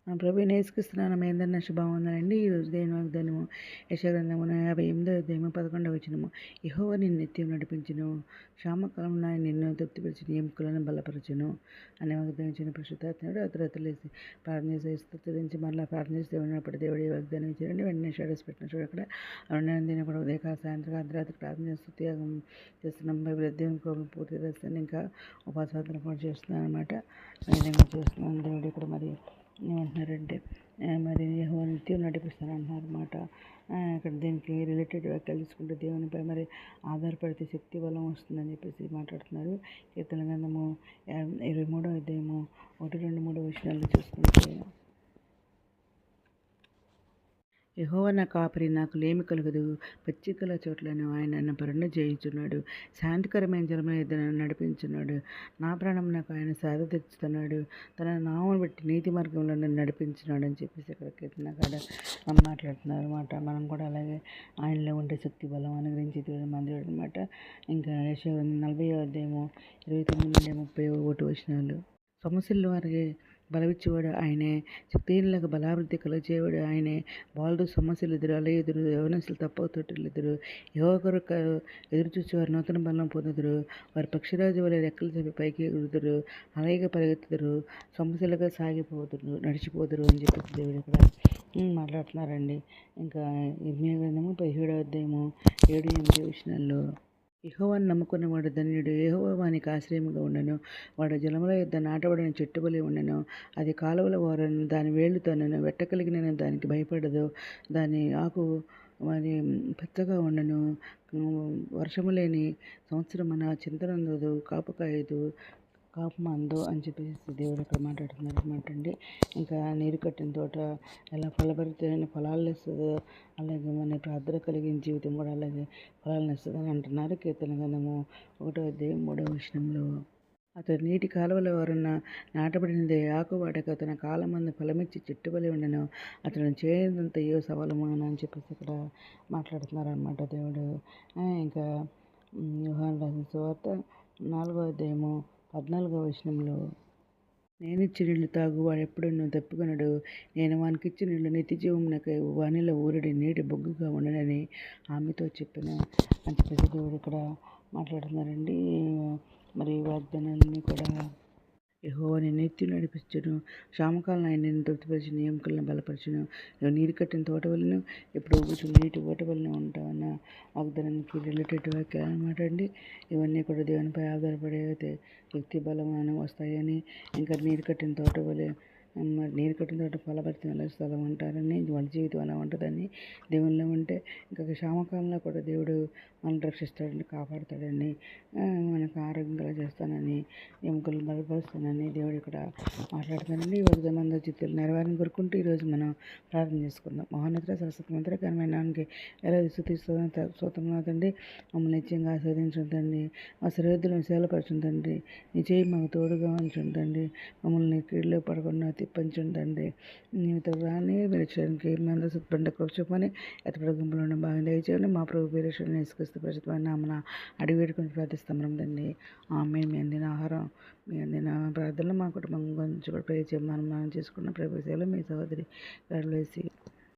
మన ప్రభువైన యేసుక్రీస్తు మీ అందరిని శుభవందనండి. ఈరోజు దేవుని వాగ్దానము యెషయా గ్రంథమున 58వ అధ్యాయము 11వ వచనము. యెహోవా నిన్ను నిత్యం నడిపించును, క్షామకాలమున ఆయన నిన్ను తృప్తిపరిచిన ఎముకలను బలపరచును అనే వాగ్దానం ఇచ్చిన పరిశుద్ధాత్ముడు అతను లేసి ప్రార్థన చేసి స్తుతించి మరలా ప్రార్థన చేసి దేవుడు దేవుడు ఈ వాగ్దానం ఇచ్చారండి. వెంటనే షాడోస్ పెట్టిన చూడక్కడ నేను కూడా ఉదయకాల సాయంత్రం అర్ధరాత్రి ప్రార్థన చేస్తూ త్యాగం చేస్తున్నాం. బైబిల్ దేవుని కోపం పూర్తి చేస్తాను. ఇంకా ఉపాసన కూడా చేస్తున్నాను అనమాట. ఈ విధంగా చేస్తున్నాను. దేవుడు ఇక్కడ మరి ఏమంటున్నారంటే మరి యెహోవా నిత్యం నడిపిస్తాను అంటున్నారు అనమాట. ఇక్కడ దీనికి రిలేటెడ్ వ్యాఖ్యలు తీసుకుంటే దేవునిపై మరి ఆధారపడితే శక్తి బలం వస్తుందని చెప్పేసి మాట్లాడుతున్నారు. కీర్తన గ్రంథము 23వ అధ్యాయము 1, 2, 3 వచనాలు చూసుకుంటే, యెహోవా నా కాపరి, నాకు లేమి కలుగదు. పచ్చికల చోట్లను ఆయన నన్ను పరుండ చేయుచున్నాడు. శాంతికరమైన జలముల యొద్ద నన్ను నడిపించున్నాడు. నా ప్రాణం నాకు ఆయన సేద తెచ్చుతున్నాడు. తన నామమును బట్టి నీతి మార్గంలో నన్ను నడిపించున్నాడు అని చెప్పేసి ఇక్కడ కీర్తన కాడ మాట్లాడుతున్నారు అనమాట. మనం కూడా అలాగే ఆయనలో ఉండే శక్తి బలం అనుగ్రహించి మందిరాడు అనమాట. ఇంకా యెషయా 40వ అధ్యాయము 29 నుండి 31 వచనాలు. సమస్యల వారికి బలమిచ్చేవాడు ఆయనే, శక్తిహీనులకు బలాభివృద్ధి కలుగజేయవాడు ఆయనే. బాలుడు సమస్యలు ఎదురు అలా ఎదురు, యవనస్తులు తప్ప తొట్టులు ఎదురు, యెహోవా కొరకు ఎదురు చూసి వారు నూతన బలం పొందుదురు. వారి పక్షిరాజు వలె రెక్కలు చెప్పి పైకి ఎగురుదురు, అలాగే పరిగెత్తుదురు, సమస్యలుగా సాగిపోదురు, నడిచిపోదురు అని చెప్పి దేవుడు ఇక్కడ మాట్లాడుతున్నారండి. ఇంకా ఇర్మీయా గ్రంథము 17వ అధ్యాయము 7, 8 వచనాల్లో, యెహోవాను నమ్ముకున్నవాడు ధన్యుడు. యెహోవా వానికి ఆశ్రయముగా ఉండెను. వాడు జలముల యొద్ద నాటబడిన చెట్టు వలె ఉండెను. అది కాలువల ఓరను, దాని వేళ్ళు తన్నును. వెట్ట కలిగిన దానికి భయపడదు. దాని ఆకు మరి పచ్చగా ఉండెను. వర్షము లేని సంవత్సరమున చింతనందదు, కాపమందు అని చెప్పేసి దేవుడు ఇక్కడ మాట్లాడుతున్నారు అనమాట అండి. ఇంకా నీరు కట్టిన తోట ఎలా ఫలభరితమైన ఫలాలు ఇస్తుందో, అలాగే మన ప్రార్థన కలిగిన జీవితం కూడా అలాగే ఫలాలను ఇస్తుంది అని అంటున్నారు. కీర్తన గ్రంథము 1వ అధ్యాయం 3వ వచనంలో, అతడు నీటి కాలువల వరన నాటబడినదే, ఆకువాడక తన కాలమందు ఫలమిచ్చి చెట్టు వలె ఉండను. అతను చేయనంతయో సఫలమును అని చెప్పేసి ఇక్కడ మాట్లాడుతున్నారు అనమాట దేవుడు. ఇంకా యోహాను రాసిన సువార్త 4వ అధ్యాయము 14వ వచనంలో, నేనిచ్చి నీళ్లు తాగు వాడెప్పుడూ తప్పికొనడు. నేను వానికిచ్చి నీళ్లు నిత్య జీవమునకై వానిలో ఊరడి నీటి బొగ్గుగా ఉండనని ఆమెతో చెప్పిన అని చెప్పేసి దేవుడు ఇక్కడ మాట్లాడుతున్నారండి. మరి వాగ్దానాన్ని కూడా యెహోవా నిన్ను నిత్యం నడిపించును, క్షామకాలం ఆయన నిన్ను తృప్తిపరిచిన ఎముకలను బలపరచును. నీరు కట్టిన తోట వలన ఎప్పుడు ఊగుచున్న నీటి ఓట వలన ఉంటావన్న వాగ్దానానికి రిలేటెడ్ వాక్యాలు అనమాట అండి. ఇవన్నీ కూడా దేవునిపై ఆధారపడే శక్తి బలమైన వస్తాయని, ఇంకా నీరు కట్టిన తోట వలె మరి నీరు కట్టిన తోట ఫలభరితమైన స్థలం అంటారని, వాళ్ళ జీవితం అలా ఉంటుందని, దేవునిలో ఉంటే ఇంకా క్షామకాలంలో కూడా దేవుడు మనల్ని రక్షిస్తాడని, కాపాడుతాడని, మనకు ఆరోగ్యంగా చేస్తానని, ఎముకలను బలపరుస్తానని దేవుడు ఇక్కడ మాట్లాడుతానండి. ఈ రోజు మంది చిత్తులు నెరవేరని కోరుకుంటూ ఈరోజు మనం ప్రార్థన చేసుకుందాం. మహోన్నత సరస్వతి మంత్రకరమైన నామకి ఎలా స్తోత్రనాథండి. మమ్మల్ని నిత్యంగా ఆస్వాదించుందండి. మా సరిహద్దులను సేలపరచుందండి. నీ చేయి మాకు తోడుగా ఉంచుందండి. మమ్మల్ని కీడులో పడకుండా తిప్పంచుందండి. నీతో రాని మీరు మేమందరూ సుఖపండ కూర్చోమని ఎత్తపడ గుంపులో బాగా దయచేయండి. మా ప్రభు పేరేశ్వరుని యేసుక్రీస్తు పరిశుద్ధమైన నామమున అడిగి వేడుకొని ప్రార్థిస్తాం తండ్రి. ఆమేన్. మీ అందిన ఆహారం, మీ అందిన ప్రార్థనలు మా కుటుంబం గురించి కూడా ప్రే చేయమని మనం చేసుకున్న ప్రభు సేవలో మీ సహోదరి గారు